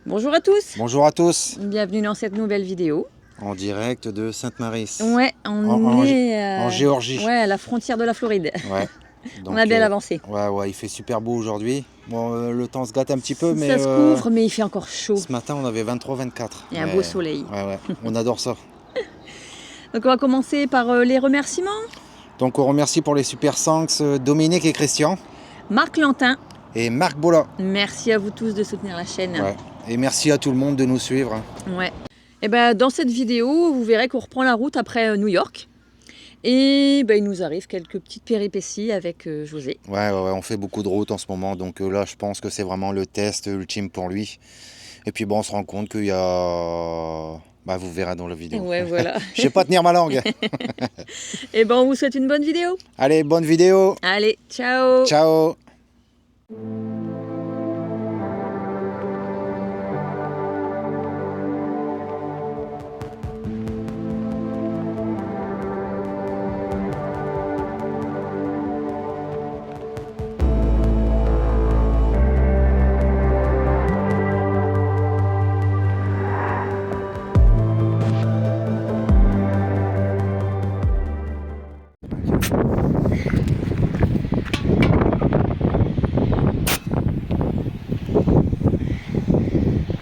Bonjour à tous, Bonjour à tous, bienvenue dans cette nouvelle vidéo. en direct de Sainte-Marie. Ouais, on est en Géorgie. ouais, à la frontière de la Floride. Ouais. On Donc, a bien avancé. ouais, il fait super beau aujourd'hui. Bon, le temps se gâte un petit peu, mais Ça se couvre, mais il fait encore chaud. ce matin on avait 23-24. Il y a un beau soleil. Ouais, on adore ça. Donc on va commencer par les remerciements. Donc on remercie pour les super thanks Dominique et Christian. Marc Lantin, Et Marc Bola. merci à vous tous de soutenir la chaîne. Ouais. Et merci à tout le monde de nous suivre. Ouais. Et ben dans cette vidéo, vous verrez qu'on reprend la route après New York. Et ben, il nous arrive quelques petites péripéties avec José. Ouais, on fait beaucoup de routes en ce moment, donc là je pense que c'est vraiment le test ultime pour lui. Et puis bon, on se rend compte qu'il y a... Bah, vous verrez dans la vidéo. Ouais, voilà. Je sais pas tenir ma langue. Et ben on vous souhaite une bonne vidéo. Allez, bonne vidéo. Allez, ciao. Ciao.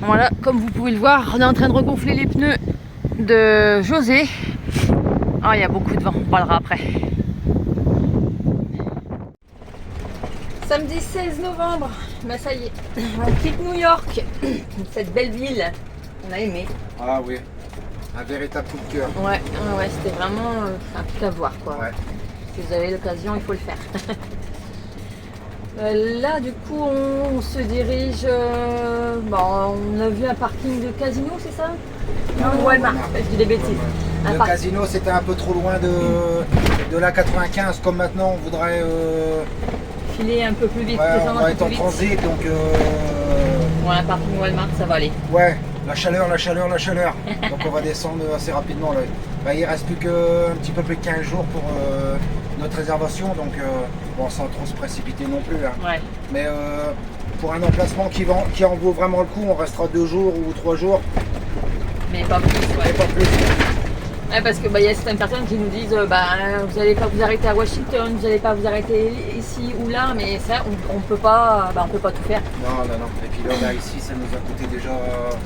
Voilà, comme vous pouvez le voir, on est en train de regonfler les pneus de José. Ah, il y a beaucoup de vent, on parlera après. Samedi 16 novembre, ben ça y est, on quitte New York, cette belle ville qu'on a aimée. Ah oui, un véritable coup de cœur. Ouais, c'était vraiment un truc à voir quoi. Ouais. Si vous avez l'occasion, il faut le faire. Là, du coup, on se dirige. On a vu un parking de casino, c'est ça? Non, Walmart, je dis des bêtises. Le casino, c'était un peu trop loin de la 95, comme maintenant on voudrait Filer un peu plus vite, on va être en transit, donc un parking Walmart, ça va aller. ouais, la chaleur. Donc on va descendre assez rapidement là. Bah, il reste plus un petit peu plus de 15 jours pour notre réservation, donc bon, sans trop se précipiter non plus, hein. Ouais. Mais pour un emplacement qui en vaut vraiment le coup, on restera 2 jours ou 3 jours. Mais pas plus, ouais. Et pas plus. Ouais, parce que y a certaines personnes qui nous disent vous n'allez pas vous arrêter à Washington, vous n'allez pas vous arrêter ici ou là, mais ça on peut pas tout faire. Non. Et puis là ici ça nous a coûté déjà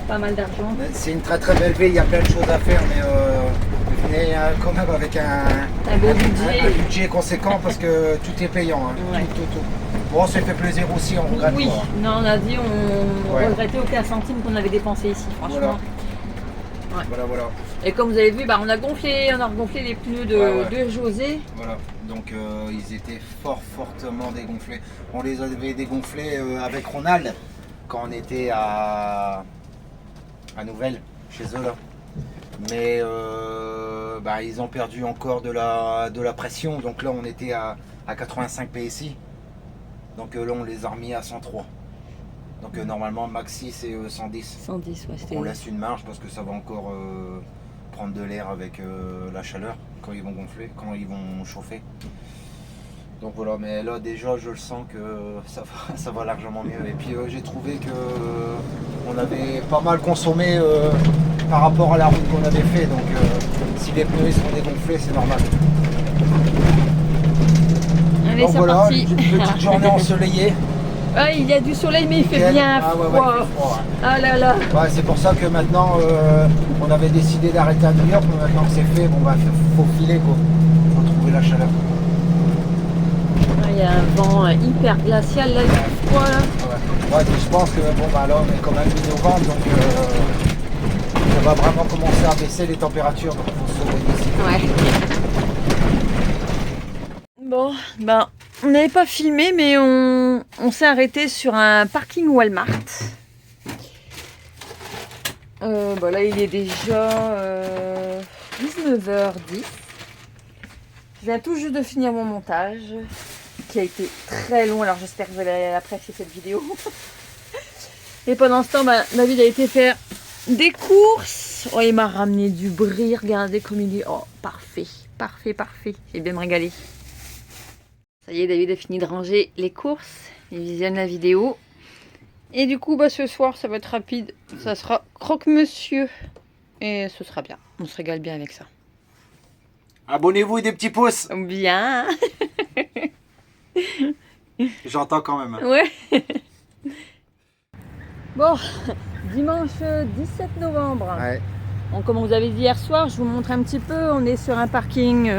Pas mal d'argent. C'est une très belle ville, il y a plein de choses à faire, mais quand même avec Un beau budget. un budget conséquent parce que tout est payant, hein. Ouais. Tout. Bon, on s'est fait plaisir aussi, on regrette Oui, pas. non, on a dit on Ouais. regrettait aucun centime qu'on avait dépensé ici, franchement. Voilà. Et comme vous avez vu, on a regonflé les pneus de José. Voilà, donc ils étaient fortement dégonflés. On les avait dégonflés avec Ronald quand on était à Nouvelle, chez eux là. Mais ils ont perdu encore de la pression, donc là on était à 85 PSI. Donc là on les a remis à 103. Donc normalement maxi c'est 110. 110, ouais, Donc on laisse une marge parce que ça va encore prendre de l'air avec la chaleur quand ils vont gonfler, quand ils vont chauffer. Donc voilà, mais là déjà je le sens que ça va largement mieux. Et puis j'ai trouvé que on avait pas mal consommé par rapport à la route qu'on avait fait. Donc si les pneus ils sont dégonflés, c'est normal. Allez, Donc c'est voilà, parti. une petite journée ensoleillée. Ah, il y a du soleil, mais il fait bien froid. Il fait froid, ouais. Ah là là. Ouais, c'est pour ça que maintenant on avait décidé d'arrêter à New York, mais maintenant que c'est fait, faut filer quoi. Faut trouver la chaleur. Il y a un vent hyper glacial là, il fait froid là. Ouais, puis je pense que là on est quand même mi-novembre, donc on va vraiment commencer à baisser les températures, donc il faut se sauver d'ici. Ouais. Bon, on n'avait pas filmé, mais on s'est arrêté sur un parking Walmart. Là, il est déjà 19h10. Je viens tout juste de finir mon montage, qui a été très long, alors j'espère que vous allez apprécier cette vidéo. Et pendant ce temps, David a été faire des courses. Oh, il m'a ramené du brie, regardez comme il est. Oh, parfait. J'ai bien me régalé. Ça y est, David a fini de ranger les courses. Il visionne la vidéo. Et du coup, ce soir, ça va être rapide. Ça sera croque-monsieur. Et ce sera bien. On se régale bien avec ça. Abonnez-vous et des petits pouces. Bien. J'entends quand même. Ouais. Bon, dimanche 17 novembre. Ouais. Bon, comme vous avez dit hier soir, je vous montre un petit peu. On est sur un parking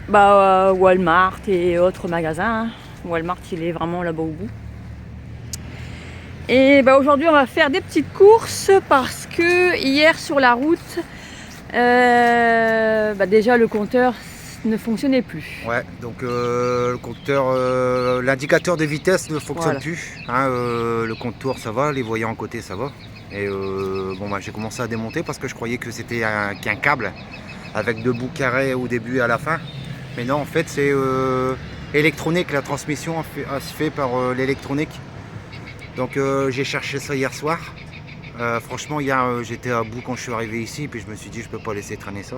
Walmart et autres magasins. Walmart, il est vraiment là-bas au bout. Et aujourd'hui, on va faire des petites courses parce que hier sur la route, déjà le compteur ne fonctionnait plus. Ouais, donc le compteur, l'indicateur de vitesse ne fonctionne plus. Hein, le compteur ça va, les voyants à côté ça va. Et j'ai commencé à démonter parce que je croyais que c'était qu'un câble avec 2 bouts carrés au début et à la fin. Mais non, en fait c'est électronique, la transmission se fait par l'électronique. Donc j'ai cherché ça hier soir. Franchement hier j'étais à bout quand je suis arrivé ici, puis je me suis dit je peux pas laisser traîner ça.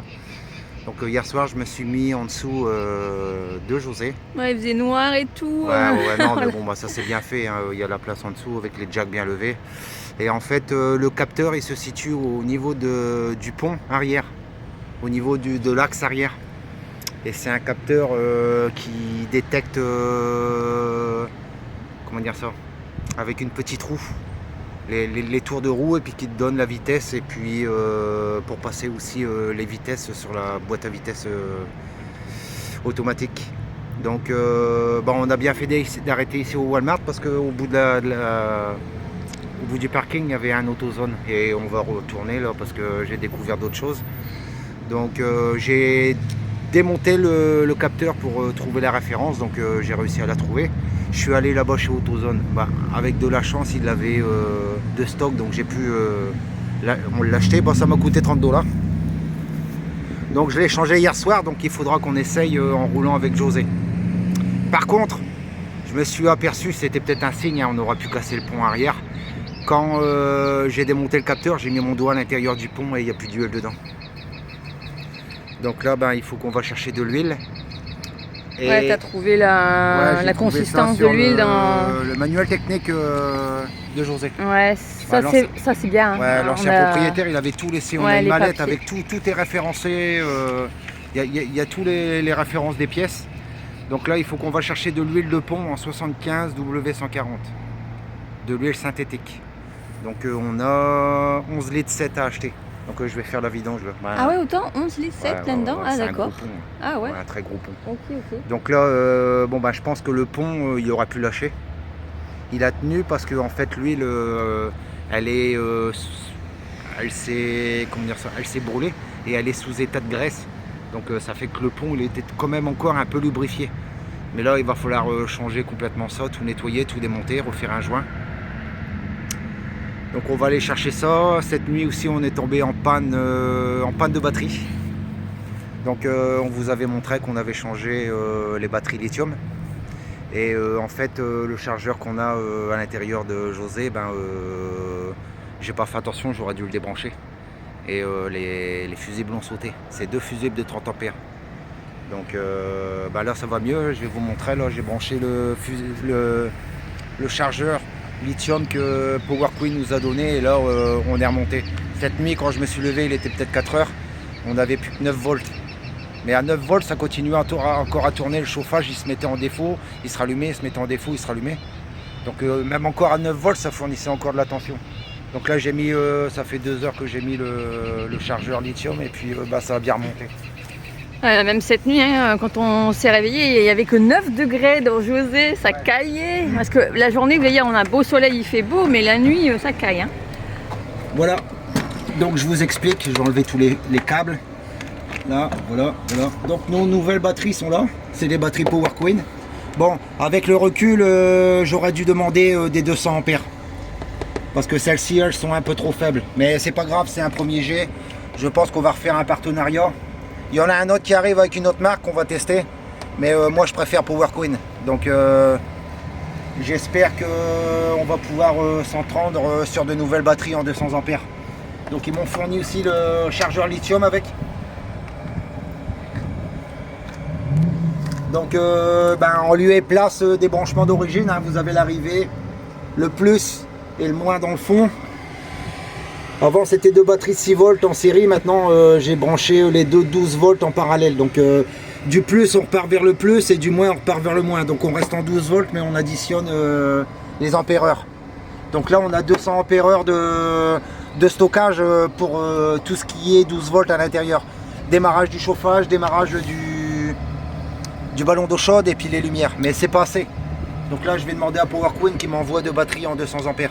Donc hier soir je me suis mis en dessous de José. Ouais, il faisait noir et tout. Ouais, non mais bon ça c'est bien fait, hein. Il y a la place en dessous avec les jacks bien levés. Et en fait le capteur il se situe au niveau du pont arrière, au niveau de l'axe arrière. Et c'est un capteur qui détecte, comment dire ça, avec une petite roue. Les tours de roue et puis qui te donne la vitesse et puis pour passer aussi les vitesses sur la boîte à vitesse automatique. Donc on a bien fait d'arrêter ici au Walmart parce qu'au bout au bout du parking il y avait un AutoZone et on va retourner là parce que j'ai découvert d'autres choses. Donc j'ai démonté le capteur pour trouver la référence, donc j'ai réussi à la trouver. Je suis allé là-bas chez AutoZone, avec de la chance il l'avait de stock, donc j'ai pu on l'acheter. Ça m'a coûté 30 $. Donc je l'ai changé hier soir, donc il faudra qu'on essaye en roulant avec José. Par contre, je me suis aperçu, c'était peut-être un signe, hein, on aura pu casser le pont arrière. Quand j'ai démonté le capteur, j'ai mis mon doigt à l'intérieur du pont et il n'y a plus d'huile dedans. Donc là, il faut qu'on va chercher de l'huile. Ouais, t'as trouvé la consistance de l'huile dans le manuel technique de José. Ouais, ça c'est bien. Ouais, l'ancien propriétaire, il avait tout laissé. On a une mallette avec tout est référencé. Il y a tous les références des pièces. Donc là, il faut qu'on va chercher de l'huile de pont en 75 W140. De l'huile synthétique. Donc on a 11 litres 7 à acheter. Donc je vais faire la vidange là. Ah ouais, autant 11 litres 7 là-dedans. Ah d'accord. Ah ouais. Un très gros pont. Ok. Donc là, je pense que le pont, il aura pu lâcher. Il a tenu parce que en fait l'huile, elle s'est brûlée et elle est sous état de graisse. Donc ça fait que le pont, il était quand même encore un peu lubrifié. Mais là, il va falloir changer complètement ça, tout nettoyer, tout démonter, refaire un joint. Donc on va aller chercher ça. Cette nuit aussi on est tombé en panne de batterie. Donc on vous avait montré qu'on avait changé les batteries lithium. Et en fait le chargeur qu'on a à l'intérieur de José, j'ai pas fait attention, j'aurais dû le débrancher. Et les fusibles ont sauté. C'est 2 fusibles de 30 ampères. Donc là ça va mieux, je vais vous montrer. Là j'ai branché le chargeur lithium que Power Queen nous a donné et là on est remonté. Cette nuit quand je me suis levé il était peut-être 4 heures, on n'avait plus que 9 volts. Mais à 9 volts ça continuait encore à tourner, le chauffage il se mettait en défaut, il se rallumait, il se mettait en défaut, il se rallumait. Donc même encore à 9 volts ça fournissait encore de la tension. Donc là j'ai mis, ça fait 2 heures que j'ai mis le chargeur lithium et puis ça a bien remonté. Même cette nuit, hein, quand on s'est réveillé, il n'y avait que 9 degrés dans José, ça caillait. Parce que la journée, vous voyez, on a un beau soleil, il fait beau, mais la nuit, ça caille. Hein. Voilà, donc je vous explique, j'ai enlevé tous les câbles. Là, voilà. Donc nos nouvelles batteries sont là, c'est des batteries Power Queen. Bon, avec le recul, j'aurais dû demander des 200 ampères. Parce que celles-ci, elles sont un peu trop faibles. Mais c'est pas grave, c'est un premier jet. Je pense qu'on va refaire un partenariat. Il y en a un autre qui arrive avec une autre marque qu'on va tester. Mais moi je préfère Power Queen. Donc j'espère qu'on va pouvoir s'entendre sur de nouvelles batteries en 200 ampères. Donc ils m'ont fourni aussi le chargeur lithium avec. Donc en lieu et place des branchements d'origine, hein, vous avez l'arrivée le plus et le moins dans le fond. Avant c'était deux batteries 6 volts en série, maintenant j'ai branché les deux 12 volts en parallèle. Donc du plus on repart vers le plus et du moins on repart vers le moins. Donc on reste en 12 volts mais on additionne les ampères-heures. Donc là on a 200 ampères-heures de stockage pour tout ce qui est 12 volts à l'intérieur. Démarrage du chauffage, démarrage du ballon d'eau chaude et puis les lumières. Mais c'est pas assez. Donc là je vais demander à PowerQueen qui m'envoie deux batteries en 200 ampères.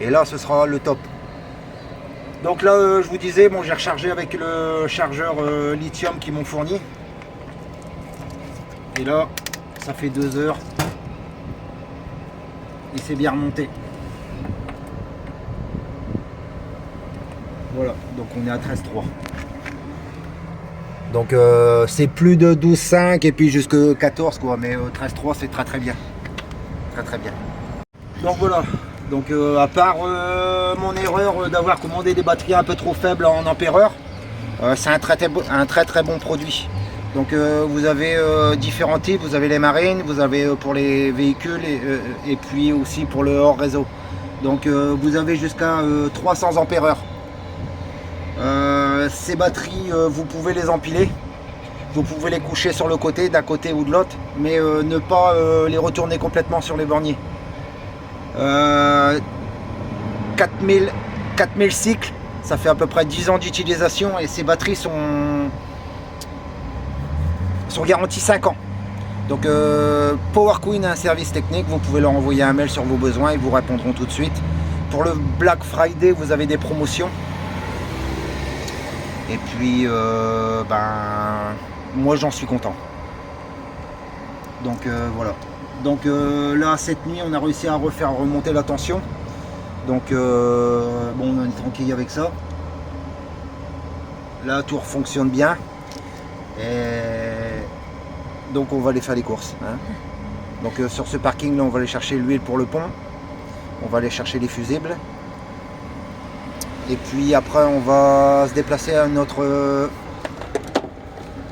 Et là ce sera le top. Donc là je vous disais, bon, j'ai rechargé avec le chargeur lithium qu'ils m'ont fourni. Et là ça fait 2 heures. Et c'est bien remonté. Voilà, donc on est à 13,3. Donc c'est plus de 12,5 et puis jusque 14 quoi, mais 13,3 c'est très bien. Très bien. Donc voilà, donc à part mon erreur d'avoir commandé des batteries un peu trop faibles en ampères-heure, c'est un très bon produit. Donc vous avez différents types, vous avez les marines, vous avez pour les véhicules et puis aussi pour le hors réseau. Donc vous avez jusqu'à 300 ampères-heure. Ces batteries, vous pouvez les empiler, vous pouvez les coucher sur le côté, d'un côté ou de l'autre, mais ne pas les retourner complètement sur les borniers. 4000 cycles, ça fait à peu près 10 ans d'utilisation et ces batteries sont garanties 5 ans. Donc PowerQueen a un service technique, vous pouvez leur envoyer un mail sur vos besoins, ils vous répondront tout de suite. Pour le Black Friday, vous avez des promotions. Et puis, moi j'en suis content. Donc voilà. Donc là, cette nuit, on a réussi à refaire remonter la tension. Donc bon, on est tranquille avec ça. La tour fonctionne bien. Et donc on va aller faire les courses. Hein. Donc sur ce parking là, on va aller chercher l'huile pour le pont. On va aller chercher les fusibles. Et puis après on va se déplacer à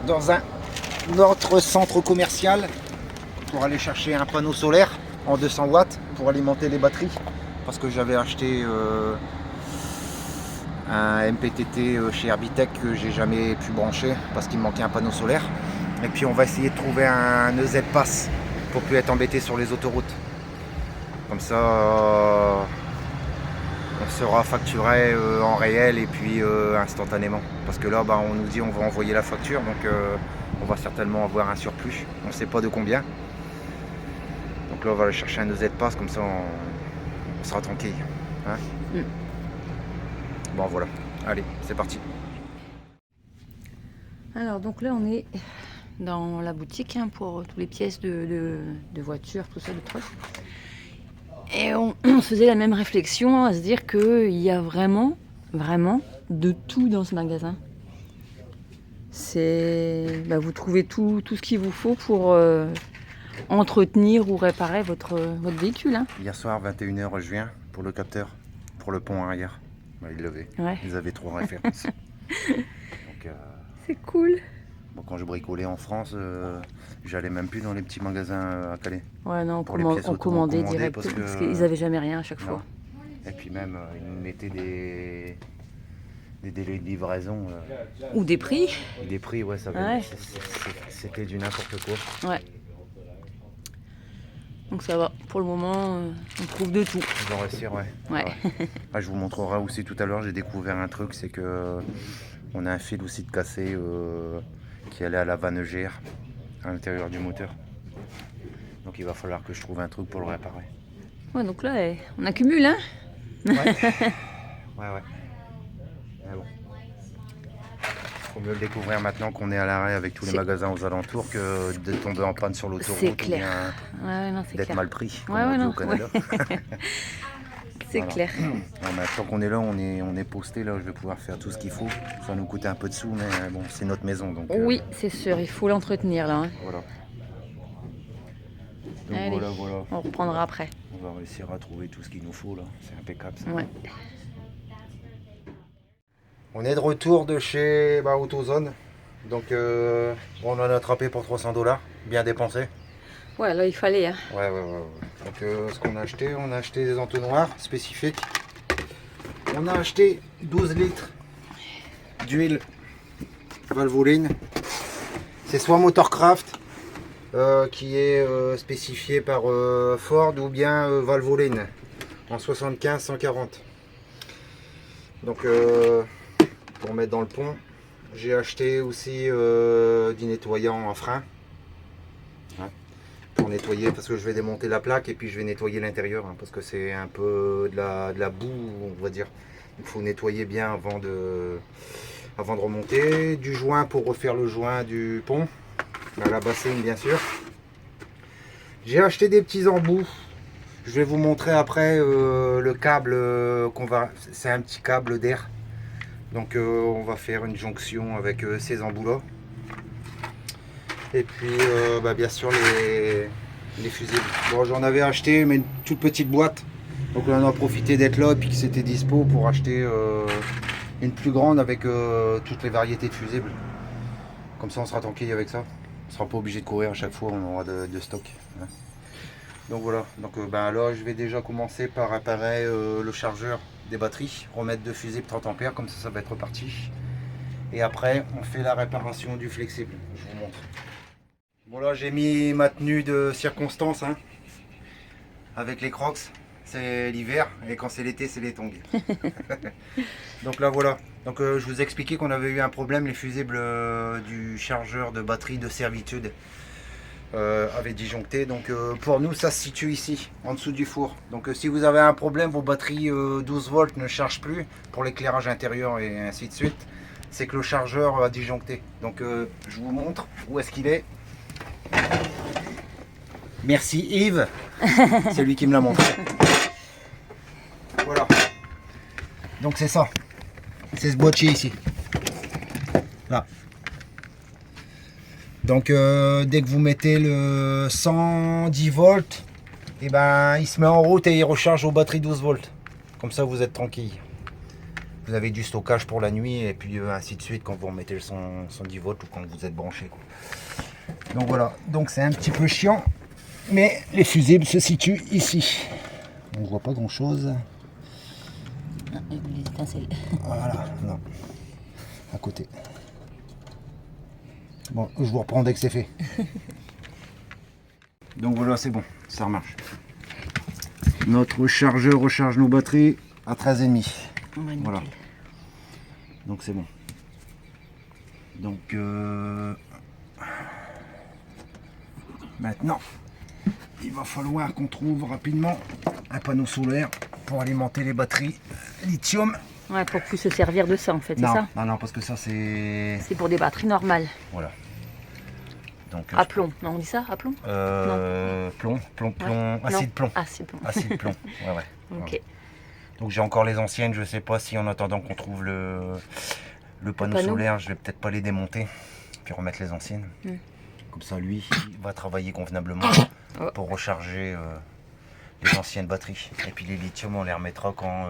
dans un autre centre commercial pour aller chercher un panneau solaire en 200 watts pour alimenter les batteries. Parce que j'avais acheté un MPTT chez Herbitech que j'ai jamais pu brancher parce qu'il me manquait un panneau solaire. Et puis on va essayer de trouver un EZ Pass pour plus être embêté sur les autoroutes. Comme ça on sera facturé en réel et puis instantanément. Parce que là on nous dit on va envoyer la facture, donc on va certainement avoir un surplus. On ne sait pas de combien. Donc là on va aller chercher un EZ Pass, comme ça on sera tranquille. Hein. Bon voilà, allez, c'est parti. Alors donc là on est dans la boutique hein, pour toutes les pièces de voiture, tout ça, de trucs. Et on se faisait la même réflexion à se dire qu'il y a vraiment de tout dans ce magasin. Vous trouvez tout ce qu'il vous faut pour entretenir ou réparer votre véhicule. Hein. Hier soir, 21h, je viens pour le capteur, pour le pont arrière. Ils levaient. Ouais. Ils avaient 3 références. Donc, c'est cool. Bon, quand je bricolais en France, j'allais même plus dans les petits magasins à Calais. Ouais, non, on commandait direct parce qu'ils n'avaient jamais rien à chaque fois. Et puis même, ils nous mettaient des délais de livraison. Ou des prix. Des prix, ouais, ça c'était du n'importe quoi. Ouais. Donc ça va, pour le moment, on trouve de tout. On va réussir, ouais. Je vous montrerai aussi tout à l'heure, j'ai découvert un truc, c'est que on a un fil aussi de cassé qui allait à la vanne EGR à l'intérieur du moteur. Donc il va falloir que je trouve un truc pour le réparer. Ouais, donc là, on accumule, hein. Ouais. Ouais. Mais bon. Faut mieux le découvrir maintenant qu'on est à l'arrêt avec tous les magasins aux alentours que de tomber en panne sur l'autoroute. C'est clair. D'être mal pris, comme on dit au Canada. C'est clair. Tant qu'on est là, on est posté là, je vais pouvoir faire tout ce qu'il faut. Ça va nous coûter un peu de sous, mais bon, c'est notre maison. Donc, oui, c'est sûr, il faut l'entretenir là. Hein. Voilà. Donc allez, voilà. On reprendra après. On va réussir à trouver tout ce qu'il nous faut là. C'est impeccable ça. Ouais. On est de retour de chez AutoZone. Donc on en a attrapé pour $300, bien dépensé. Ouais, là il fallait. Hein. Ouais. Donc ce qu'on a acheté des entonnoirs spécifiques. On a acheté 12 litres d'huile Valvoline. C'est soit Motorcraft qui est spécifié par Ford ou bien Valvoline en 75-140. Donc pour mettre dans le pont, j'ai acheté aussi du nettoyant en frein. Pour nettoyer, parce que je vais démonter la plaque et puis je vais nettoyer l'intérieur parce que c'est un peu de la boue, on va dire. Il faut nettoyer bien avant de remonter. Du joint pour refaire le joint du pont, à la bassine bien sûr. J'ai acheté des petits embouts. Je vais vous montrer après le câble c'est un petit câble d'air. Donc on va faire une jonction avec ces embouts là. Et puis bien sûr les fusibles. Bon, j'en avais acheté mais une toute petite boîte. Donc là on a profité d'être là et puis que c'était dispo pour acheter une plus grande avec toutes les variétés de fusibles. Comme ça on sera tranquille avec ça. On sera pas obligé de courir à chaque fois, on aura de stock. Hein. Donc voilà, donc là je vais déjà commencer par réparer le chargeur des batteries, remettre deux fusibles 30 ampères, comme ça va être reparti. Et après on fait la réparation du flexible, je vous montre. Bon là j'ai mis ma tenue de circonstance avec les Crocs, c'est l'hiver et quand c'est l'été c'est les tongs. Donc là voilà, donc je vous ai expliqué qu'on avait eu un problème, les fusibles du chargeur de batterie de servitude avaient disjoncté. Donc pour nous ça se situe ici, en dessous du four. Donc si vous avez un problème, vos batteries 12 volts ne chargent plus pour l'éclairage intérieur et ainsi de suite, c'est que le chargeur a disjoncté. Donc je vous montre où est-ce qu'il est. Merci Yves, c'est lui qui me l'a montré. Voilà. Donc c'est ça. C'est ce boîtier ici. Là. Donc dès que vous mettez le 110 volts, et il se met en route et il recharge aux batteries 12 volts. Comme ça vous êtes tranquille. Vous avez du stockage pour la nuit et puis ainsi de suite quand vous remettez le 110 volts ou quand vous êtes branché, quoi. Donc voilà, donc c'est un petit peu chiant, mais les fusibles se situent ici. On ne voit pas grand chose. Les étincelles. Voilà, non, à côté. Bon, je vous reprends dès que c'est fait. Donc voilà, c'est bon, ça remarche. Notre chargeur recharge nos batteries à 13,5. Voilà. Donc c'est bon. Donc maintenant, il va falloir qu'on trouve rapidement un panneau solaire pour alimenter les batteries lithium. Ouais, pour plus se servir de ça en fait, c'est ça? Non, parce que ça c'est... C'est pour des batteries normales. Voilà. Donc, à plomb, non on dit ça? À plomb? Plomb, ouais. acide plomb. Acide plomb. Acide plomb, ouais. Ok. Ouais. Donc j'ai encore les anciennes, je sais pas si en attendant qu'on trouve le panneau solaire, je vais peut-être pas les démonter, puis remettre les anciennes. Comme ça lui, il va travailler convenablement pour recharger les anciennes batteries. Et puis les lithium, on les remettra quand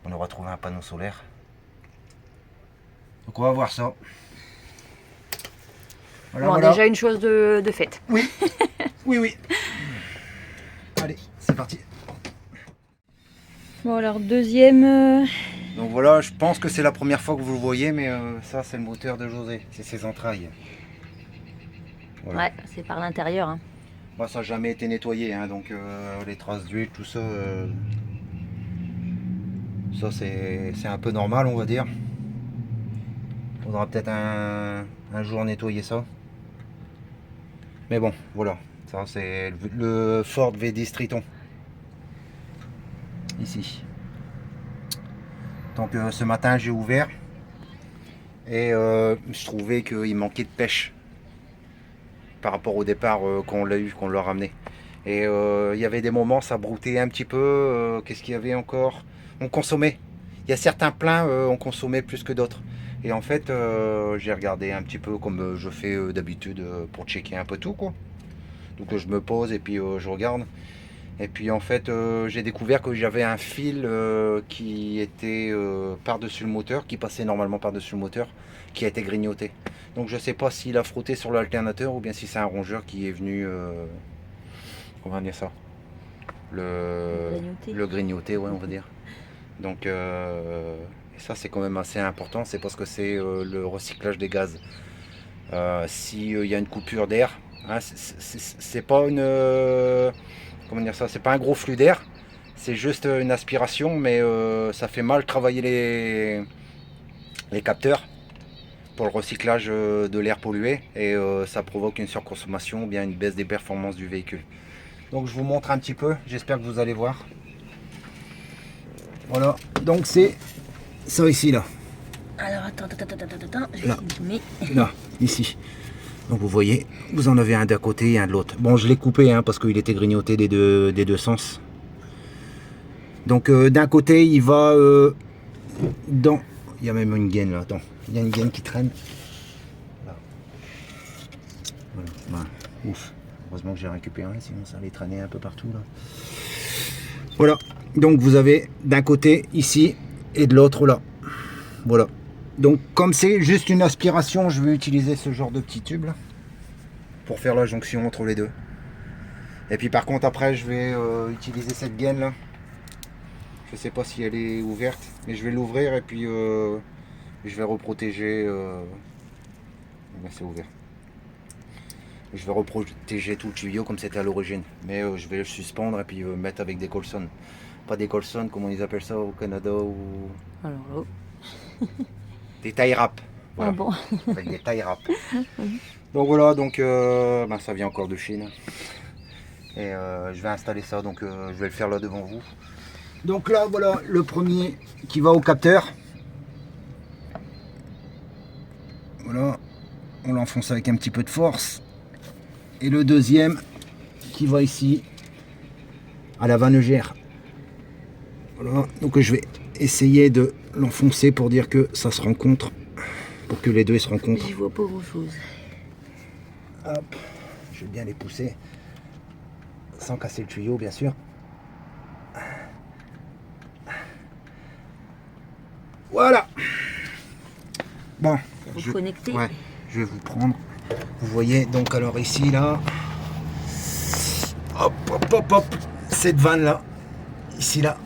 on aura trouvé un panneau solaire. Donc on va voir ça. Voilà, bon, voilà. Déjà une chose de faite. Oui, oui. Allez, c'est parti. Bon alors deuxième... Donc voilà, je pense que c'est la première fois que vous le voyez, mais ça c'est le moteur de José, c'est ses entrailles. Voilà. Ouais, c'est par l'intérieur. Hein. Moi ça n'a jamais été nettoyé, donc les traces d'huile, tout ça, ça c'est un peu normal on va dire. Faudra peut-être un jour nettoyer ça. Mais bon, voilà, ça c'est le Ford V10 Triton. Ici. Donc ce matin j'ai ouvert et je trouvais qu'il manquait de pêche par rapport au départ qu'on l'a ramené. Et il y avait des moments ça broutait un petit peu. Qu'est-ce qu'il y avait encore? On consommait. Il y a certains pleins on consommait plus que d'autres. Et en fait j'ai regardé un petit peu comme je fais d'habitude pour checker un peu tout quoi. Donc je me pose et puis je regarde. Et puis en fait j'ai découvert que j'avais un fil qui était par-dessus le moteur, qui passait normalement par-dessus le moteur, qui a été grignoté. Donc je sais pas s'il a frotté sur l'alternateur ou bien si c'est un rongeur qui est venu comment dire ça, le grignoté, ouais, on va dire. Donc et ça c'est quand même assez important, c'est parce que c'est le recyclage des gaz. S'il y a une coupure d'air, hein, c'est pas une comment dire ça, c'est pas un gros flux d'air, c'est juste une aspiration, mais ça fait mal travailler les capteurs pour le recyclage de l'air pollué, et ça provoque une surconsommation ou bien une baisse des performances du véhicule. Donc je vous montre un petit peu, j'espère que vous allez voir. Voilà, donc c'est ça ici là. Alors attends, je vais Là. filmer. Là, ici. Donc vous voyez, vous en avez un d'un côté et un de l'autre. Bon, je l'ai coupé hein, parce qu'il était grignoté des deux sens. Donc d'un côté, il va dans... Il y a même une gaine là, attends. Il y a une gaine qui traîne. Là. Voilà, voilà. Ouf. Heureusement que j'ai récupéré, sinon ça allait traîner un peu partout là. Voilà. Donc vous avez d'un côté ici et de l'autre là. Voilà. Donc comme c'est juste une aspiration, je vais utiliser ce genre de petit tube là, pour faire la jonction entre les deux. Et puis par contre après je vais utiliser cette gaine là. Je sais pas si elle est ouverte, mais je vais l'ouvrir et puis je vais reprotéger. C'est ouvert. Je vais reprotéger tout le tuyau comme c'était à l'origine. Mais je vais le suspendre et puis mettre avec des colsons. Pas des colsons, comment ils appellent ça au Canada ou... Alors là. Des tie wraps. Voilà. Ah bon. Avec des tie wraps. Donc voilà, donc ça vient encore de Chine. Et je vais installer ça, donc je vais le faire là devant vous. Donc là, voilà le premier qui va au capteur. Voilà, on l'enfonce avec un petit peu de force. Et le deuxième qui va ici à la vanne EGR. Voilà, donc je vais essayer de l'enfoncer pour dire que ça se rencontre, pour que les deux se rencontrent. J'y vois pas grand chose. Hop, je vais bien les pousser sans casser le tuyau bien sûr. Voilà. Bon, Vous connectez. Ouais, je vais vous prendre. Vous voyez donc alors ici là. Hop hop hop hop. Cette vanne là. Ici là.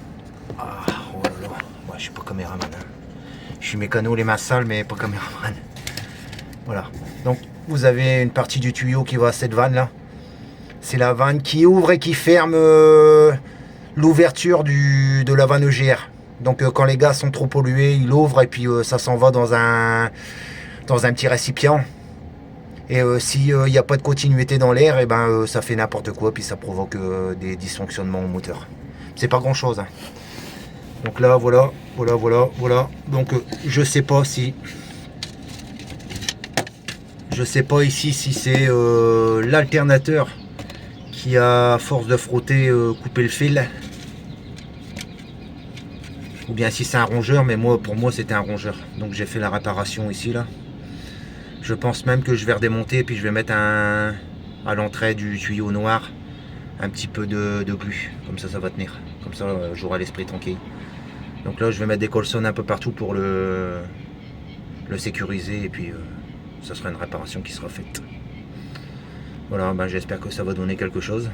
Ah, oh là là. Moi je suis pas caméraman. Hein. Je suis mécano les mains sales mais pas caméraman. Voilà. Donc vous avez une partie du tuyau qui va à cette vanne là. C'est la vanne qui ouvre et qui ferme l'ouverture de la vanne EGR. Donc quand les gaz sont trop pollués, il ouvre et puis ça s'en va dans un petit récipient. Et s'il n'y a pas de continuité dans l'air, et ben ça fait n'importe quoi, puis ça provoque des dysfonctionnements au moteur. C'est pas grand chose. Hein. Donc là, voilà. Donc je sais pas si... Je sais pas ici si c'est l'alternateur qui a, à force de frotter, coupé le fil. Ou bien si c'est un rongeur, mais pour moi c'était un rongeur. Donc j'ai fait la réparation ici là. Je pense même que je vais redémonter et puis je vais mettre à l'entrée du tuyau noir un petit peu de glu. Comme ça va tenir. Comme ça j'aurai l'esprit tranquille. Donc là je vais mettre des colsons un peu partout pour le sécuriser et puis ça sera une réparation qui sera faite. Voilà, j'espère que ça va donner quelque chose.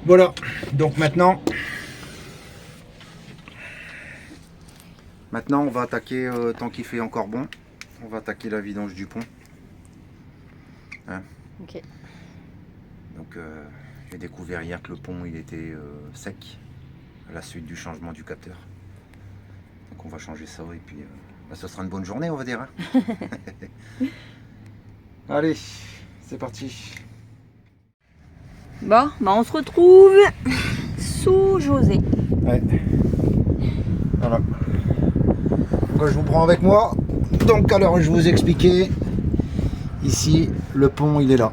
Voilà, donc maintenant on va attaquer, tant qu'il fait encore bon, on va attaquer la vidange du pont. Hein. Ok. Donc j'ai découvert hier que le pont il était sec à la suite du changement du capteur. Donc on va changer ça et puis ça sera une bonne journée on va dire. Hein. Allez, c'est parti. Bon, on se retrouve sous José. Ouais. Voilà. Donc, je vous prends avec moi. Donc alors je vous expliquais. Ici le pont il est là.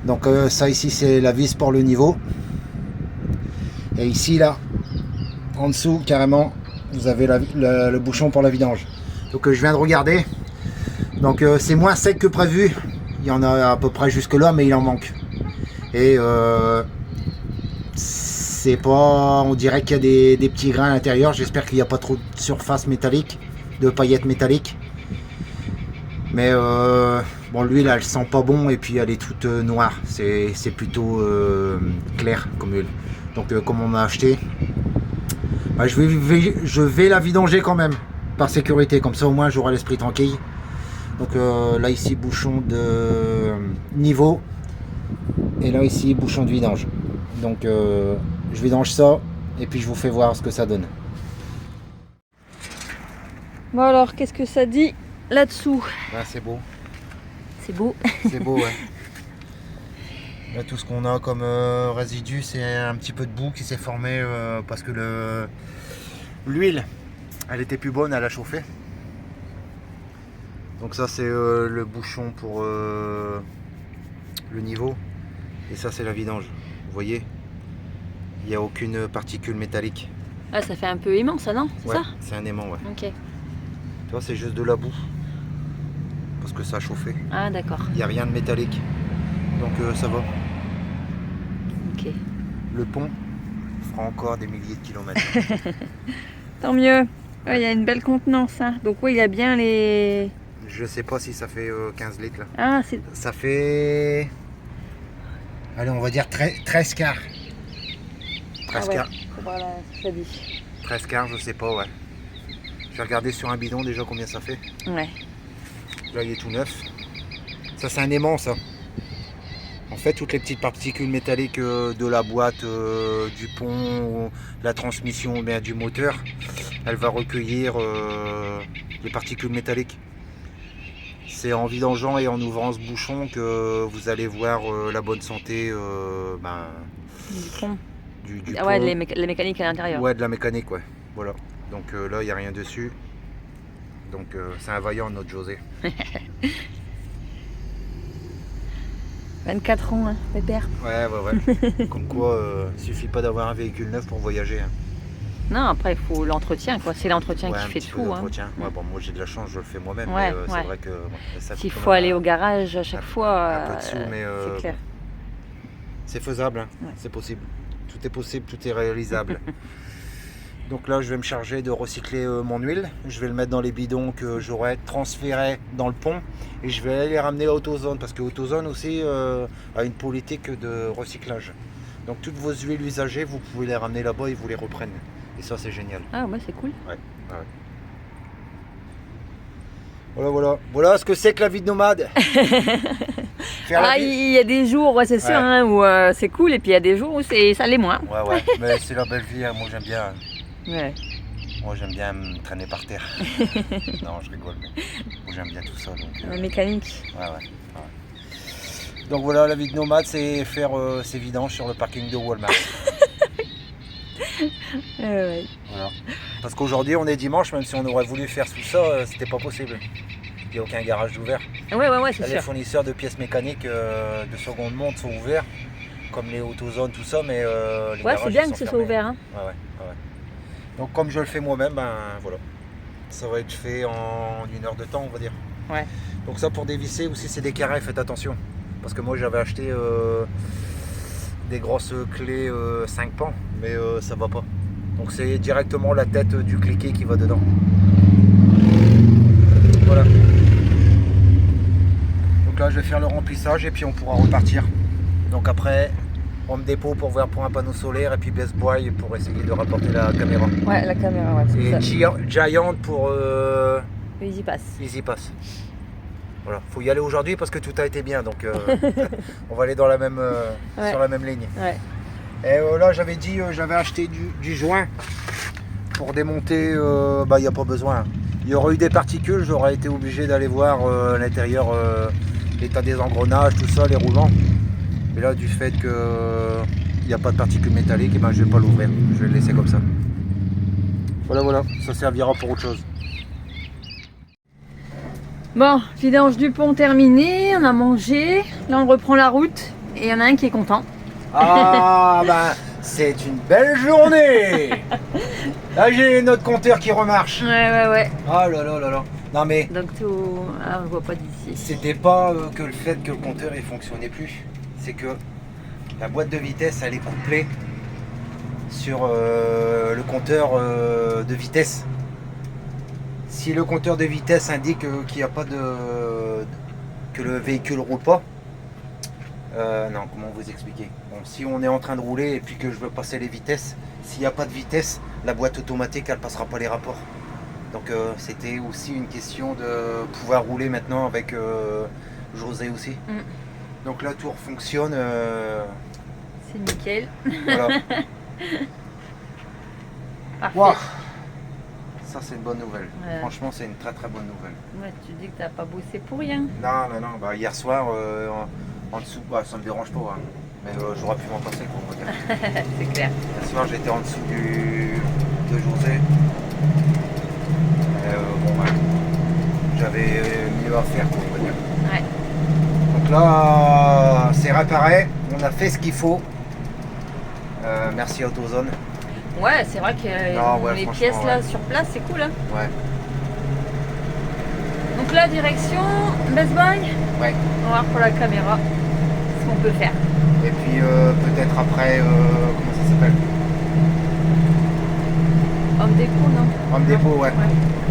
Donc ça ici c'est la vis pour le niveau. Et ici là, en dessous carrément, vous avez le bouchon pour la vidange. Donc je viens de regarder. Donc c'est moins sec que prévu. Il y en a à peu près jusque là, mais il en manque. Et c'est pas, on dirait qu'il y a des petits grains à l'intérieur. J'espère qu'il n'y a pas trop de surface métallique, de paillettes métalliques. Mais bon, l'huile elle sent pas bon et puis elle est toute noire. C'est plutôt clair comme huile. Donc comme on a acheté, bah, je vais la vidanger quand même par sécurité. Comme ça au moins j'aurai l'esprit tranquille. Donc là ici bouchon de niveau et là ici bouchon de vidange. Donc je vidange ça et puis je vous fais voir ce que ça donne. Bon alors, qu'est-ce que ça dit là-dessous? Là c'est beau. C'est beau. C'est beau, ouais. Là, tout ce qu'on a comme résidu, c'est un petit peu de boue qui s'est formé parce que l'huile, elle était plus bonne, elle a chauffé. Donc ça, c'est le bouchon pour le niveau. Et ça, c'est la vidange. Vous voyez, il n'y a aucune particule métallique. Ah, ça fait un peu aimant, ça, non? C'est Ouais, ça? c'est un aimant, ouais. Ok. Tu vois, c'est juste de la boue. Parce que ça a chauffé. Ah, d'accord. Il n'y a rien de métallique. Donc ça va. Ok. Le pont fera encore des milliers de kilomètres. Tant mieux. Ouais, il y a une belle contenance. Hein. Donc, oui, il y a bien les... Je sais pas si ça fait 15 litres là. Ah, c'est... Ça fait... Allez, on va dire 13 quarts. 13 Ah ouais, quarts. faut voir ce que ça dit. 13 quarts, je sais pas, ouais. Je vais regarder sur un bidon déjà combien ça fait. Ouais. Là, il est tout neuf. Ça, c'est un aimant, ça. En fait, toutes les petites particules métalliques de la boîte, du pont, la transmission, ou bien du moteur, elle va recueillir les particules métalliques. C'est en vidangeant et en ouvrant ce bouchon que vous allez voir la bonne santé Du pont. du Ah ouais, pont. la mécanique à l'intérieur. Ouais, de la mécanique, ouais. Voilà. Donc là, il n'y a rien dessus. Donc c'est un vaillant, notre José. 24 ans, hein, pépère. Ouais, ouais, ouais. Comme quoi, suffit pas d'avoir un véhicule neuf pour voyager. Hein. Non, après, il faut l'entretien, quoi. C'est l'entretien Ouais, qui un fait petit peu tout. Hein. d'entretien. Ouais, bon, moi j'ai de la chance, je le fais moi-même. Ouais, Mais ouais. c'est vrai que ça S'il coûte faut quand même aller au garage à chaque fois, un peu de sous, mais c'est clair. c'est faisable, hein. Ouais. C'est possible. Tout est possible, tout est réalisable. Donc là, je vais me charger de recycler mon huile. Je vais le mettre dans les bidons que j'aurai transférés dans le pont. Et je vais aller les ramener à AutoZone. Parce que AutoZone aussi a une politique de recyclage. Donc toutes vos huiles usagées, vous pouvez les ramener là-bas et vous les reprennent. Et ça, c'est génial. Ah ouais, c'est cool. Ouais. Voilà ce que c'est que la vie de nomade. Faire la Ah, vie- il y a des jours, ouais, c'est sûr, Ouais. hein, où c'est cool, et puis il y a des jours où ça l'est moins. Ouais, mais c'est la belle vie, hein. Moi j'aime bien. Ouais. Moi j'aime bien me traîner par terre. Non, je rigole, mais moi j'aime bien tout ça. Donc, La mécanique. ouais. Donc voilà, la vie de nomade, c'est faire ses vidanges sur le parking de Walmart. Ouais. Voilà. Parce qu'aujourd'hui on est dimanche, même si on aurait voulu faire tout ça, c'était pas possible. Il n'y a aucun garage d'ouvert. Ouais, c'est Les sûr. fournisseurs de pièces mécaniques de seconde monte sont ouverts, comme les AutoZone, tout ça, mais les Ouais, garages c'est bien ils que sont ce soit fermés. ouvert. Hein. Ouais. Donc comme je le fais moi-même, ben voilà. Ça va être fait en 1 heure de temps, on va dire. Ouais. Donc ça pour dévisser aussi c'est des carrés, faites attention. Parce que moi j'avais acheté des grosses clés 5 pans, mais ça va pas. Donc c'est directement la tête du cliquet qui va dedans. Voilà. Donc là je vais faire le remplissage et puis on pourra repartir. Donc après home dépôt pour voir pour un panneau solaire et puis Best Buy pour essayer de rapporter la caméra. Ouais, la caméra, ouais, c'est Et ça. Giant pour Easy Pass. Easy Pass. Voilà, faut y aller aujourd'hui parce que tout a été bien, donc on va aller dans la même, Ouais. sur la même ligne. Ouais. Et là j'avais dit, j'avais acheté du joint pour démonter, il n'y a pas besoin. Il y aurait eu des particules, j'aurais été obligé d'aller voir à l'intérieur l'état des engrenages, tout ça, les roulants. Et là du fait qu'il n'y a pas de particules métalliques, et ben, je vais pas l'ouvrir, je vais le laisser comme ça. Voilà, ça servira pour autre chose. Bon, vidange du pont terminé, on a mangé. Là, on reprend la route et il y en a un qui est content. Ah ben c'est une belle journée. Là j'ai notre compteur qui remarche. Ouais. Ah là. Non mais Donc tout... Ah, on ne voit pas d'ici. c'était pas que le fait que le compteur il fonctionnait plus. C'est que la boîte de vitesse elle est couplée sur le compteur de vitesse. si le compteur de vitesse indique qu'il n'y a pas que le véhicule roule pas, non, comment vous expliquer? Bon, si on est en train de rouler et puis que je veux passer les vitesses, s'il n'y a pas de vitesse, la boîte automatique elle passera pas les rapports. Donc c'était aussi une question de pouvoir rouler maintenant avec José aussi. Donc la tour fonctionne. C'est nickel. Voilà. Parfait. Wow. Ça c'est une bonne nouvelle. Ouais. Franchement c'est une très très bonne nouvelle. Ouais, tu dis que t'as pas bossé pour rien. Non. Bah, hier soir en dessous, bah, ça me dérange pas. Hein. Mais j'aurais pu m'en passer pour vous dire. C'est clair. Hier soir j'étais en dessous de José. Bon, bah, j'avais mieux à faire pour vous dire. Ouais. Donc là c'est réparé. On a fait ce qu'il faut. Merci AutoZone. Ouais, c'est vrai que les pièces là sur place, c'est cool. Hein. Ouais. Donc là, direction Best Buy. Ouais. On va voir pour la caméra ce qu'on peut faire. Et puis peut-être après, comment ça s'appelle? Home Depot, non? Home Depot, ouais.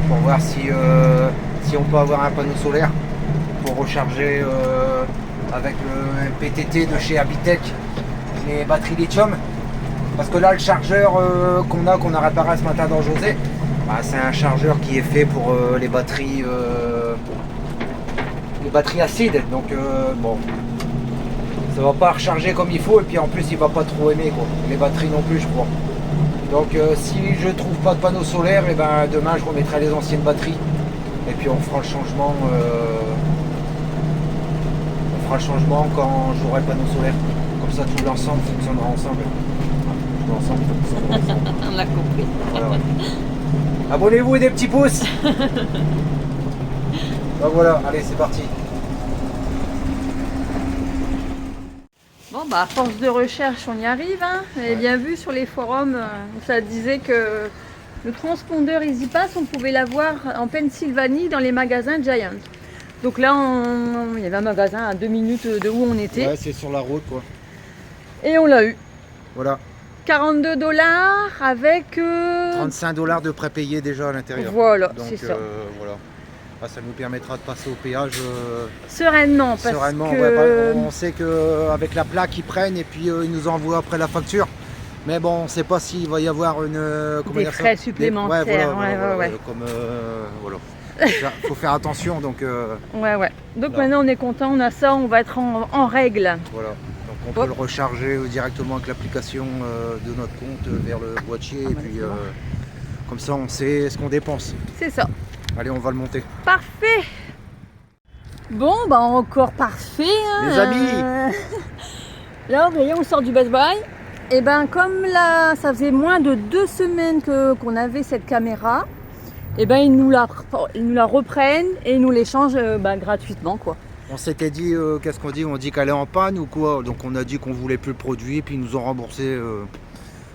Pour voir si on peut avoir un panneau solaire pour recharger avec le MPTT de chez Habitech les batteries lithium. Parce que là, le chargeur qu'on a réparé ce matin dans José, bah, c'est un chargeur qui est fait pour les batteries acides. Donc bon, ça va pas recharger comme il faut et puis en plus il va pas trop aimer quoi. Les batteries non plus je crois. Donc si je trouve pas de panneau solaire, et ben demain je remettrai les anciennes batteries et puis on fera le changement. Quand j'aurai le panneau solaire. Comme ça tout l'ensemble fonctionnera ensemble. On l'a compris. Voilà. Abonnez-vous et des petits pouces. Ben voilà, allez c'est parti. Bon, bah, à force de recherche, on y arrive. Hein. Vous avez bien vu sur les forums, ça disait que le transpondeur EasyPass, on pouvait l'avoir en Pennsylvanie dans les magasins Giant. Donc là, il y avait un magasin à 2 minutes de où on était. Ouais, c'est sur la route quoi. Et on l'a eu. Voilà. 42 $ avec... 35 $ de prépayé déjà à l'intérieur. Voilà, donc c'est ça. voilà. Ah, ça nous permettra de passer au péage sereinement. Parce sereinement. que... Ouais, on sait qu'avec la plaque ils prennent et puis ils nous envoient après la facture. Mais bon, on ne sait pas s'il va y avoir des frais supplémentaires. Ouais. Comme voilà. Faut faire attention donc. Ouais. Donc maintenant on est content, on a ça, on va être en règle. Voilà. Donc on peut le recharger directement avec l'application de notre compte vers le boîtier et puis comme ça on sait ce qu'on dépense. C'est ça. Allez, on va le monter. Parfait. Bon, bah encore parfait. Hein, les amis. Là, vous voyez, on sort du Best Buy. Et ben comme là, ça faisait moins de 2 semaines qu'on avait cette caméra, et ben ils nous la reprennent et ils nous l'échangent gratuitement quoi. On s'était dit, qu'est-ce qu'on dit? On dit qu'elle est en panne ou quoi? Donc on a dit qu'on voulait plus le produit, puis ils nous ont remboursé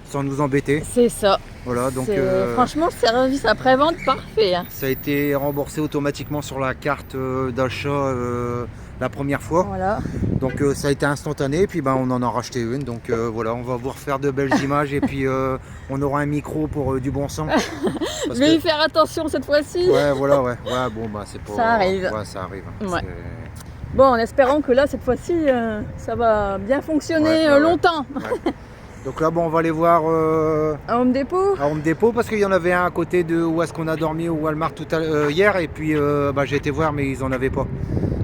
sans nous embêter. C'est ça. Voilà, donc franchement, service après-vente parfait. Hein. Ça a été remboursé automatiquement sur la carte d'achat la première fois. Voilà. Donc ça a été instantané, et puis on en a racheté une. Donc voilà, on va vous refaire de belles images et puis on aura un micro pour du bon sang. Je vais y faire attention cette fois-ci. Ouais, voilà, ouais. Bon, bah c'est pas. Ça arrive. Ouais, ça arrive. Ouais. Bon, en espérant que là, cette fois-ci, ça va bien fonctionner longtemps. Ouais. Donc là, on va aller voir à Home Depot. À Home Depot parce qu'il y en avait un à côté de où est-ce qu'on a dormi au Walmart hier et puis j'ai été voir mais ils en avaient pas.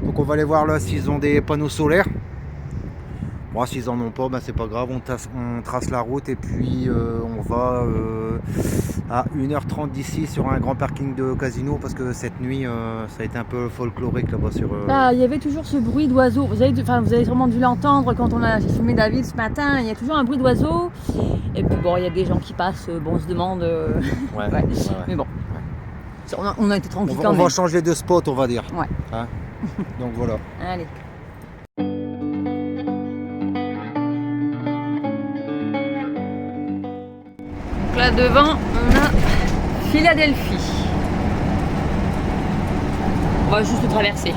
Donc on va aller voir là s'ils ont des panneaux solaires. Bon, s'ils en ont pas, c'est pas grave, on trace la route et puis on va à 1h30 d'ici sur un grand parking de casino parce que cette nuit ça a été un peu folklorique là-bas sur... il y avait toujours ce bruit d'oiseaux, vous avez sûrement dû l'entendre quand on a filmé David ce matin, il y a toujours un bruit d'oiseaux et puis bon, il y a des gens qui passent, on se demande... Mais bon, on a été tranquille quand même. On va changer de spot on va dire. Ouais. Hein. Donc voilà. Allez. Là devant, on a Philadelphie. On va juste traverser.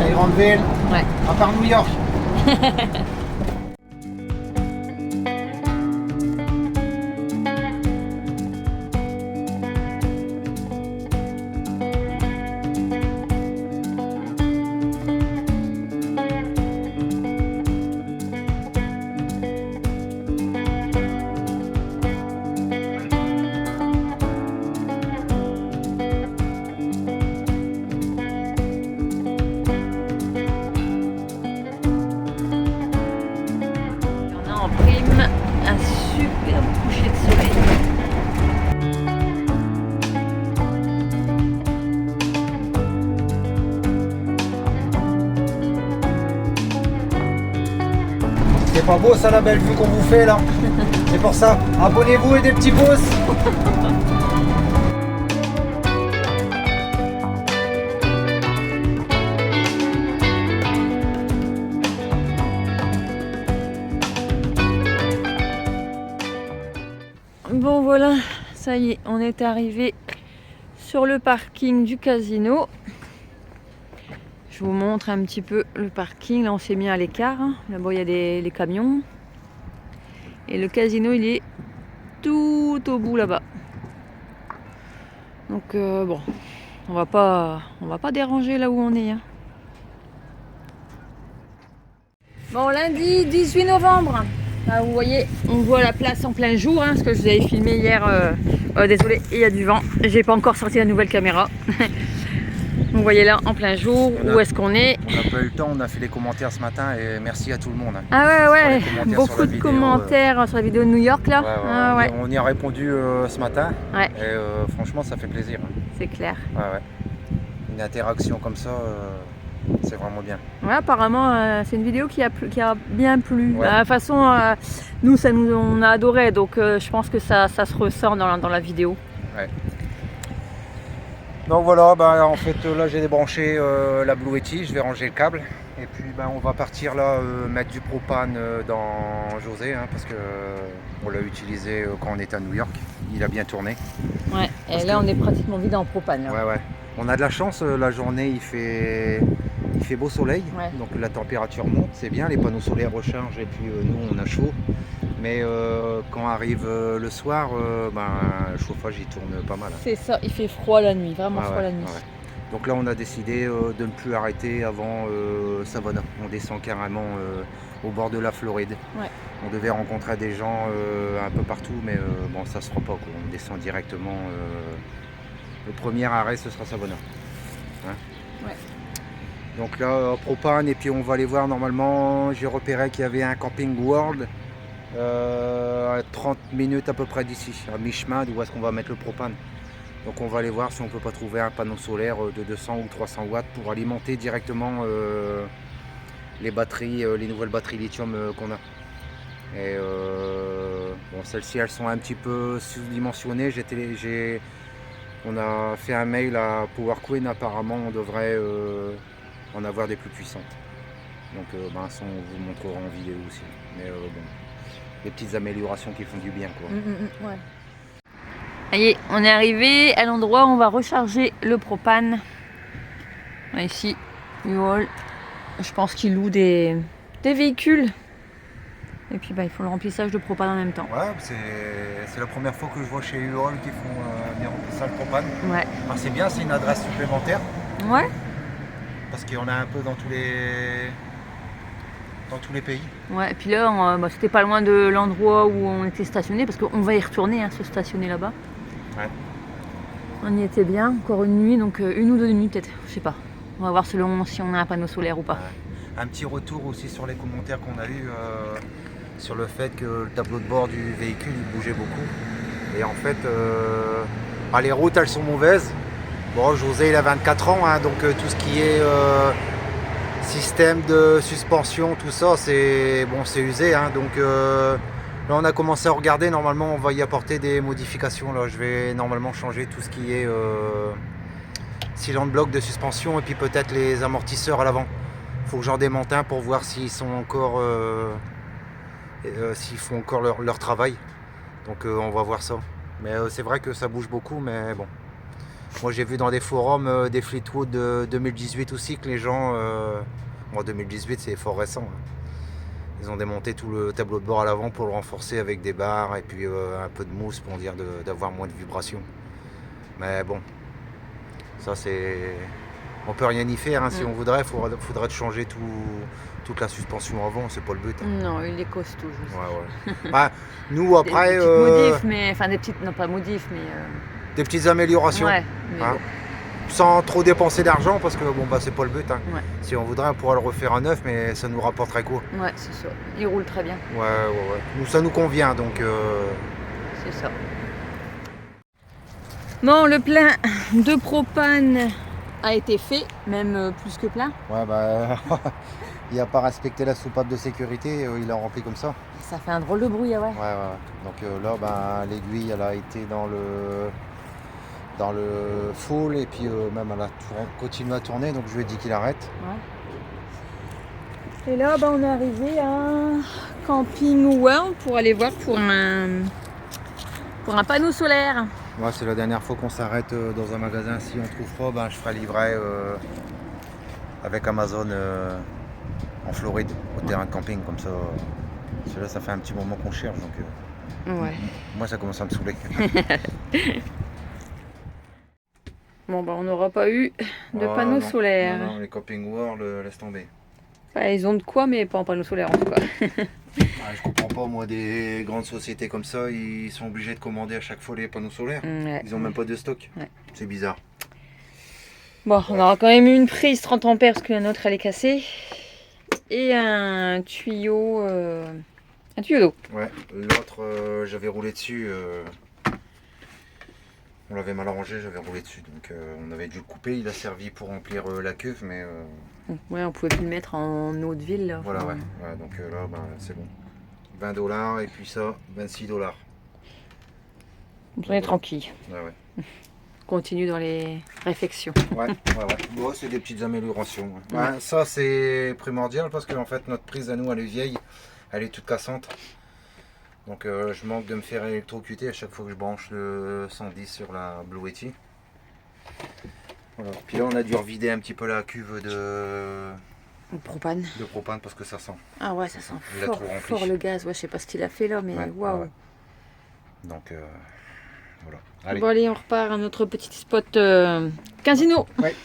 Les grandes villes. Ouais. À part New York. C'est pas beau ça la belle vue qu'on vous fait là. C'est pour ça, abonnez-vous et des petits pouces. Bon voilà, ça y est, on est arrivé sur le parking du casino. Je vous montre un petit peu le parking. Là on s'est mis à l'écart, hein. Là-bas il y a les camions. Et le casino il est tout au bout là-bas. Donc bon, on va pas déranger là où on est, hein. Bon, lundi 18 novembre. Là, vous voyez, on voit la place en plein jour, hein, ce que je vous avais filmé hier. Désolé, il y a du vent. J'ai pas encore sorti la nouvelle caméra. Vous voyez là en plein jour, où est-ce qu'on est. On n'a pas eu le temps, on a fait les commentaires ce matin et merci à tout le monde. Ah ouais, beaucoup de commentaires sur la vidéo de New York là. Ouais. On y a répondu ce matin et franchement ça fait plaisir. C'est clair. Ouais. Une interaction comme ça, c'est vraiment bien. Ouais, apparemment c'est une vidéo qui a bien plu. Ouais. De toute façon, nous on a adoré, donc je pense que ça se ressent dans la vidéo. Ouais. Donc voilà, en fait là j'ai débranché la Blue Yeti, je vais ranger le câble et puis on va partir là mettre du propane dans José, hein, parce que on l'a utilisé quand on était à New York, il a bien tourné. Ouais, et là on est pratiquement vide en propane. Là. Ouais. On a de la chance, la journée il fait beau soleil, donc la température monte, c'est bien, les panneaux solaires rechargent et puis nous on a chaud. Mais quand arrive le soir, le chauffage il tourne pas mal. Hein. C'est ça, il fait froid la nuit, vraiment froid la nuit. Ouais. Donc là on a décidé de ne plus arrêter avant Savannah. On descend carrément au bord de la Floride. Ouais. On devait rencontrer des gens un peu partout, mais bon ça se fera pas quoi. On descend directement. Le premier arrêt ce sera Savannah. Hein. Ouais. Donc là propane et puis on va aller voir normalement. J'ai repéré qu'il y avait un Camping World. À 30 minutes à peu près d'ici, à mi-chemin d'où est-ce qu'on va mettre le propane. Donc on va aller voir si on peut pas trouver un panneau solaire de 200 ou 300 watts pour alimenter directement les batteries, les nouvelles batteries lithium qu'on a. Et bon, celles-ci elles sont un petit peu sous-dimensionnées. On a fait un mail à PowerQueen, apparemment on devrait en avoir des plus puissantes. Donc ça on vous montrera en vidéo aussi. Mais bon. Des petites améliorations qui font du bien quoi. Ouais. Allez, on est arrivé à l'endroit où on va recharger le propane. Ici, U-Haul. Je pense qu'ils louent des véhicules. Et puis ils font le remplissage de propane en même temps. Ouais, c'est la première fois que je vois chez U-Haul qu'ils font des remplissages de propane. Ouais. Alors, c'est bien, c'est une adresse supplémentaire. Ouais. Parce qu'il y en a un peu dans tous les pays. Ouais, et puis là, c'était pas loin de l'endroit où on était stationné, parce qu'on va y retourner, hein, se stationner là-bas. Ouais. On y était bien, encore une nuit, donc une ou deux nuits peut-être, je sais pas. On va voir selon si on a un panneau solaire ou pas. Ouais. Un petit retour aussi sur les commentaires qu'on a eu sur le fait que le tableau de bord du véhicule il bougeait beaucoup. Et en fait, les routes elles sont mauvaises. Bon, José il a 24 ans, hein, donc tout ce qui est système de suspension, tout ça, c'est usé, hein, donc là on a commencé à regarder. Normalement on va y apporter des modifications. Là je vais normalement changer tout ce qui est cylindre bloc de suspension et puis peut-être les amortisseurs à l'avant. Faut que j'en démonte un pour voir s'ils sont encore s'ils font encore leur travail. Donc on va voir ça. Mais c'est vrai que ça bouge beaucoup, mais bon. Moi j'ai vu dans des forums des Fleetwood de 2018 aussi que les gens... Moi 2018 c'est fort récent. Hein. Ils ont démonté tout le tableau de bord à l'avant pour le renforcer avec des barres et puis un peu de mousse pour dire d'avoir moins de vibrations. Mais bon, ça c'est... On peut rien y faire, hein. Si on voudrait, il faudrait changer toute la suspension avant, c'est pas le but. Hein. Non, il est costaud juste. Ouais. Nous après... Des petites modifs, mais... Enfin des petites... Non pas modifs, mais... Des petites améliorations. Ouais, mais hein. Bon. Sans trop dépenser d'argent parce que c'est pas le but. Hein. Ouais. Si on voudrait, on pourrait le refaire à neuf, mais ça nous rapporterait quoi? Ouais, c'est ça. Il roule très bien. Ouais. Nous, ça nous convient donc. C'est ça. Bon, le plein de propane a été fait, même plus que plein. Ouais, Il n'a pas respecté la soupape de sécurité, il a rempli comme ça. Ça fait un drôle de bruit, ah ouais. Ouais. Donc là, ben, l'aiguille, elle a été dans le full et puis même elle a continué à tourner, donc je lui ai dit qu'il arrête. Ouais. Et là, bah, on est arrivé à Camping World pour aller voir pour un panneau solaire. Moi, c'est la dernière fois qu'on s'arrête dans un magasin. Si on trouve pas, ben, je ferai livrer avec Amazon en Floride, au terrain de camping. Comme ça, celui-là, ça fait un petit moment qu'on cherche. Donc, Ouais. moi, ça commence à me saouler. Bon, bah, on n'aura pas eu de Oh, panneaux non. solaires. Non, les Camping World, laisse tomber. Enfin, ils ont de quoi, mais pas en panneaux solaires en tout cas. Je comprends pas, moi, des grandes sociétés comme ça, ils sont obligés de commander à chaque fois les panneaux solaires. Ouais. Ils ont même pas de stock. Ouais. C'est bizarre. Bon, on aura quand même eu une prise 30 ampères parce que la nôtre elle est cassée. Et un tuyau d'eau. Ouais, l'autre, j'avais roulé dessus. On l'avait mal arrangé, j'avais roulé dessus. Donc on avait dû le couper. Il a servi pour remplir la cuve, mais Ouais, on pouvait plus le mettre en eau de ville. Là. voilà, Enfin, ouais. Donc là, ben, c'est bon. 20 $ et puis ça, 26 $. on est tranquille. Ouais. On continue dans les réflexions. Ouais. Bon, c'est des petites améliorations. Ouais, ça, c'est primordial parce que en fait, notre prise à nous, elle est vieille. Elle est toute cassante. Donc je manque de me faire électrocuter à chaque fois que je branche le 110 sur la Blue Yeti. Voilà. Puis là on a dû revider un petit peu la cuve de Propane. propane parce que ça sent. Ah ouais, ça sent Il a fort, trop rempli. fort le gaz. Ouais, je sais pas ce qu'il a fait là, mais waouh. Ouais. Donc voilà. Allez. Bon allez, on repart à notre petit spot casino. Ouais.